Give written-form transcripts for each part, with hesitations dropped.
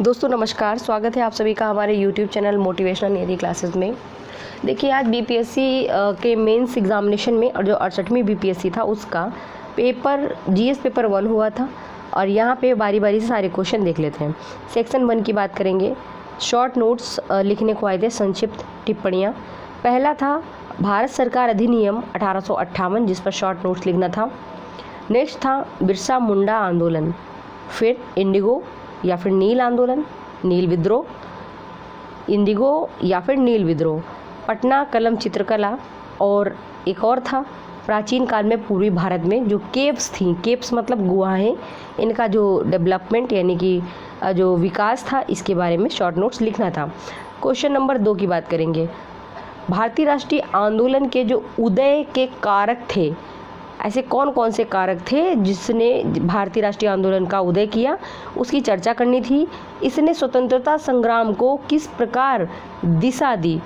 दोस्तों नमस्कार, स्वागत है आप सभी का हमारे YouTube चैनल मोटिवेशनल नियति क्लासेस में। देखिए आज बीपीएससी के मेंस एग्जामिनेशन में और जो 68वीं बीपीएससी था उसका पेपर जीएस पेपर 1 हुआ था और यहाँ पे बारी बारी से सारे क्वेश्चन देख लेते हैं। सेक्शन 1 की बात करेंगे। शॉर्ट नोट्स लिखने को आए थे, संक्षिप्त टिप्पणियाँ। पहला था भारत सरकार अधिनियम 1858 जिस पर शॉर्ट नोट्स लिखना था। नेक्स्ट था बिरसा मुंडा आंदोलन, फिर इंडिगो या फिर नील आंदोलन, नील विद्रोह, इंडिगो या फिर नील विद्रोह, पटना कलम चित्रकला, और एक और था प्राचीन काल में पूर्वी भारत में जो केव्स थी, केव्स मतलब गुहाएं, इनका जो डेवलपमेंट यानी कि जो विकास था इसके बारे में शॉर्ट नोट्स लिखना था। क्वेश्चन नंबर 2 की बात करेंगे। भारतीय राष्ट्रीय आंदोलन के जो उदय के कारक थे, ऐसे कौन कौन से कारक थे जिसने भारतीय राष्ट्रीय आंदोलन का उदय किया, उसकी चर्चा करनी थी। इसने स्वतंत्रता संग्राम को किस प्रकार दिशा दी,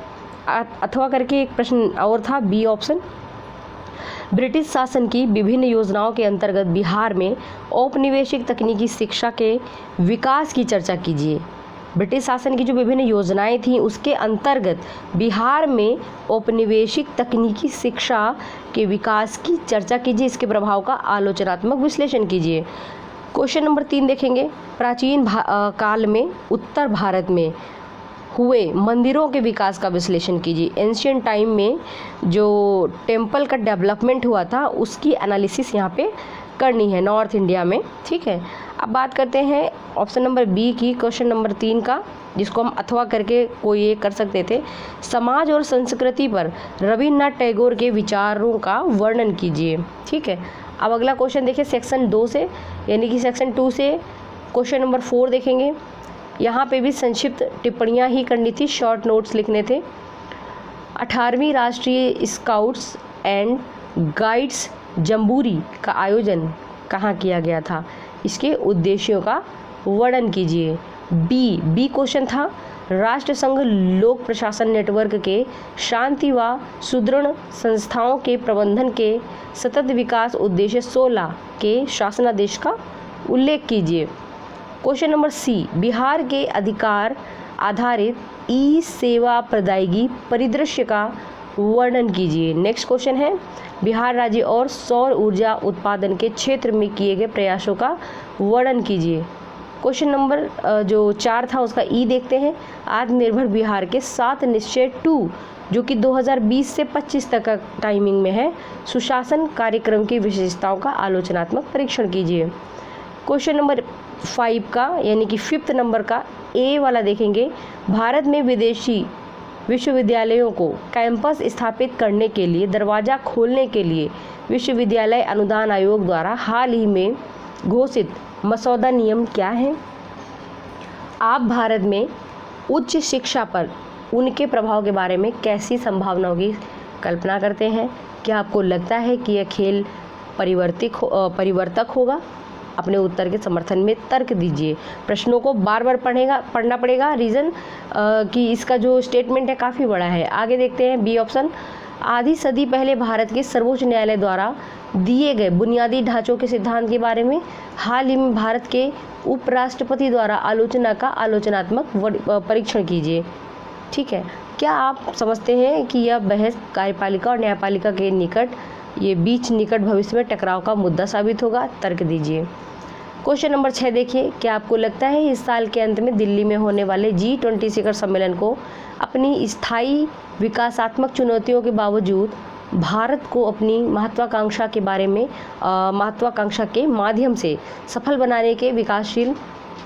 अथवा करके एक प्रश्न और था, बी ऑप्शन। ब्रिटिश शासन की विभिन्न योजनाओं के अंतर्गत बिहार में औपनिवेशिक तकनीकी शिक्षा के विकास की चर्चा कीजिए। ब्रिटिश शासन की जो विभिन्न योजनाएं थीं उसके अंतर्गत बिहार में औपनिवेशिक तकनीकी शिक्षा के विकास की चर्चा कीजिए, इसके प्रभाव का आलोचनात्मक विश्लेषण कीजिए। क्वेश्चन नंबर 3 देखेंगे। प्राचीन काल में उत्तर भारत में हुए मंदिरों के विकास का विश्लेषण कीजिए। एंशियंट टाइम में जो टेम्पल का डेवलपमेंट हुआ था उसकी एनालिसिस यहाँ पे करनी है नॉर्थ इंडिया में, ठीक है। अब बात करते हैं ऑप्शन नंबर बी की, क्वेश्चन नंबर 3 का, जिसको हम अथवा करके कोई एक कर सकते थे। समाज और संस्कृति पर रविन्द्रनाथ टैगोर के विचारों का वर्णन कीजिए, ठीक है। अब अगला क्वेश्चन देखिए सेक्शन 2 से, यानी कि सेक्शन 2 से क्वेश्चन नंबर 4 देखेंगे। यहाँ पे भी संक्षिप्त टिप्पणियाँ ही करनी थी, शॉर्ट नोट्स लिखने थे। 18वीं राष्ट्रीय स्काउट्स एंड गाइड्स जम्बूरी का आयोजन कहाँ किया गया था, इसके उद्देश्यों का वर्णन कीजिए। बी क्वेश्चन था राष्ट्रसंघ लोक प्रशासन नेटवर्क के शांति व सुदृढ़ संस्थाओं के प्रबंधन के सतत विकास उद्देश्य 16 के शासनादेश का उल्लेख कीजिए। क्वेश्चन नंबर सी, बिहार के अधिकार आधारित ई सेवा प्रदायगी परिदृश्य का वर्णन कीजिए। नेक्स्ट क्वेश्चन है बिहार राज्य और सौर ऊर्जा उत्पादन के क्षेत्र में किए गए प्रयासों का वर्णन कीजिए। क्वेश्चन नंबर जो 4 था उसका ई देखते हैं। आत्मनिर्भर बिहार के 7 निश्चय 2 जो कि 2020 से 25 तक का टाइमिंग में है, सुशासन कार्यक्रम की विशेषताओं का आलोचनात्मक परीक्षण कीजिए। क्वेश्चन नंबर 5 का यानी कि 5th नंबर का ए वाला देखेंगे। भारत में विदेशी विश्वविद्यालयों को कैंपस स्थापित करने के लिए दरवाज़ा खोलने के लिए विश्वविद्यालय अनुदान आयोग द्वारा हाल ही में घोषित मसौदा नियम क्या है? आप भारत में उच्च शिक्षा पर उनके प्रभाव के बारे में कैसी संभावनाओं की कल्पना करते हैं? क्या आपको लगता है कि यह खेल परिवर्तक होगा? अपने उत्तर के समर्थन में तर्क दीजिए। प्रश्नों को बार बार पढ़ना पड़ेगा, रीज़न कि इसका जो स्टेटमेंट है काफ़ी बड़ा है। आगे देखते हैं बी ऑप्शन। आधी सदी पहले भारत के सर्वोच्च न्यायालय द्वारा दिए गए बुनियादी ढांचों के सिद्धांत के बारे में हाल ही में भारत के उपराष्ट्रपति द्वारा आलोचना का आलोचनात्मक परीक्षण कीजिए, ठीक है। क्या आप समझते हैं कि यह बहस कार्यपालिका और न्यायपालिका के निकट भविष्य में टकराव का मुद्दा साबित होगा? तर्क दीजिए। क्वेश्चन नंबर 6 देखिए। क्या आपको लगता है इस साल के अंत में दिल्ली में होने वाले G20 शिखर सम्मेलन को अपनी स्थायी विकासात्मक चुनौतियों के बावजूद भारत को अपनी महत्वाकांक्षा के माध्यम से सफल बनाने के विकासशील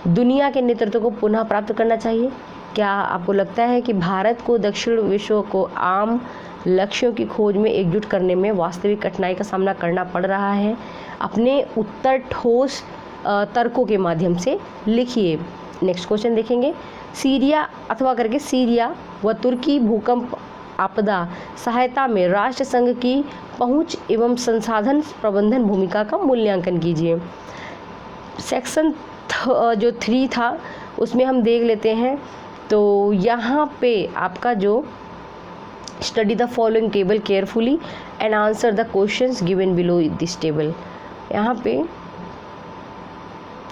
दुनिया के नेतृत्व को पुनः प्राप्त करना चाहिए? क्या आपको लगता है कि भारत को दक्षिण विश्व को आम लक्ष्यों की खोज में एकजुट करने में वास्तविक कठिनाई का सामना करना पड़ रहा है? अपने उत्तर ठोस तर्कों के माध्यम से लिखिए। नेक्स्ट क्वेश्चन देखेंगे। सीरिया व तुर्की भूकंप आपदा सहायता में राष्ट्रसंघ की पहुंच एवं संसाधन प्रबंधन भूमिका का मूल्यांकन कीजिए। सेक्शन जो 3 था उसमें हम देख लेते हैं। तो यहाँ पे आपका जो study the following table carefully and answer the questions given below this table, यहाँ पे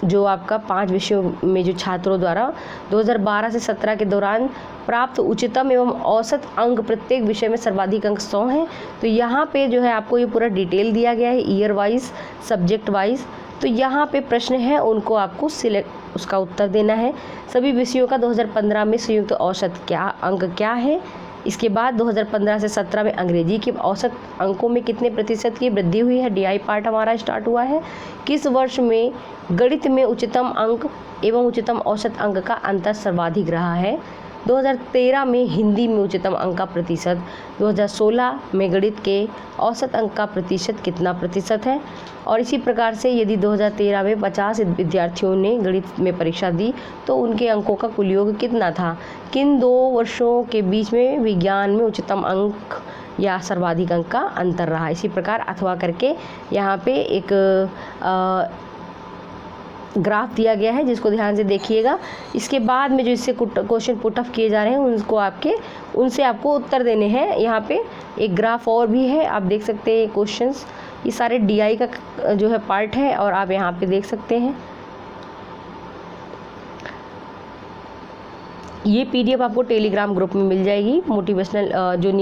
जो आपका 5 विषयों में जो छात्रों द्वारा 2012 से 17 के दौरान प्राप्त उच्चतम एवं औसत अंक प्रत्येक विषय में सर्वाधिक अंक 100 हैं। तो यहाँ पे जो है आपको ये पूरा डिटेल दिया गया है ईयर वाइज, सब्जेक्ट वाइज। तो यहाँ पे प्रश्न है, उनको आपको सिलेक्ट उसका उत्तर देना है। सभी विषयों का 2015 में संयुक्त औसत अंक क्या है। इसके बाद 2015 से 17 में अंग्रेजी के औसत अंकों में कितने प्रतिशत की वृद्धि हुई है, डीआई पार्ट हमारा स्टार्ट हुआ है। किस वर्ष में गणित में उच्चतम अंक एवं उच्चतम औसत अंक का अंतर सर्वाधिक रहा है। 2013 में हिंदी में उच्चतम अंक का प्रतिशत, 2016 में गणित के औसत अंक का प्रतिशत कितना प्रतिशत है। और इसी प्रकार से यदि 2013 में 50 विद्यार्थियों ने गणित में परीक्षा दी तो उनके अंकों का कुल योग कितना था। किन 2 वर्षों के बीच में विज्ञान में उच्चतम अंक या सर्वाधिक अंक का अंतर रहा। इसी प्रकार अथवा करके यहाँ पे एक ग्राफ दिया गया है, जिसको ध्यान से देखिएगा। इसके बाद में जो इससे क्वेश्चन पुट ऑफ किए जा रहे हैं उनसे आपको उत्तर देने हैं। यहाँ पे एक ग्राफ और भी है, आप देख सकते हैं क्वेश्चंस। ये सारे डीआई का जो है पार्ट है और आप यहाँ पे देख सकते हैं। ये पीडीएफ आपको टेलीग्राम ग्रुप में मिल जाएगी। मोटिवेशनल जो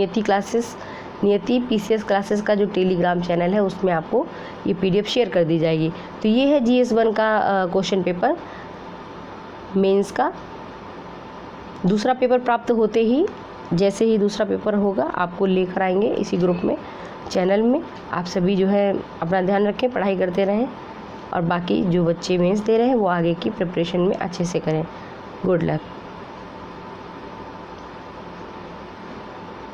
नियति पीसीएस क्लासेस का जो टेलीग्राम चैनल है उसमें आपको ये पीडीएफ शेयर कर दी जाएगी। तो ये है GS1 का क्वेश्चन पेपर मेंस का। दूसरा पेपर प्राप्त होते ही, जैसे ही दूसरा पेपर होगा, आपको लेकर आएंगे इसी ग्रुप में, चैनल में। आप सभी जो है अपना ध्यान रखें, पढ़ाई करते रहें और बाकी जो बच्चे मेंस दे रहे हैं वो आगे की प्रिपरेशन में अच्छे से करें। Good luck.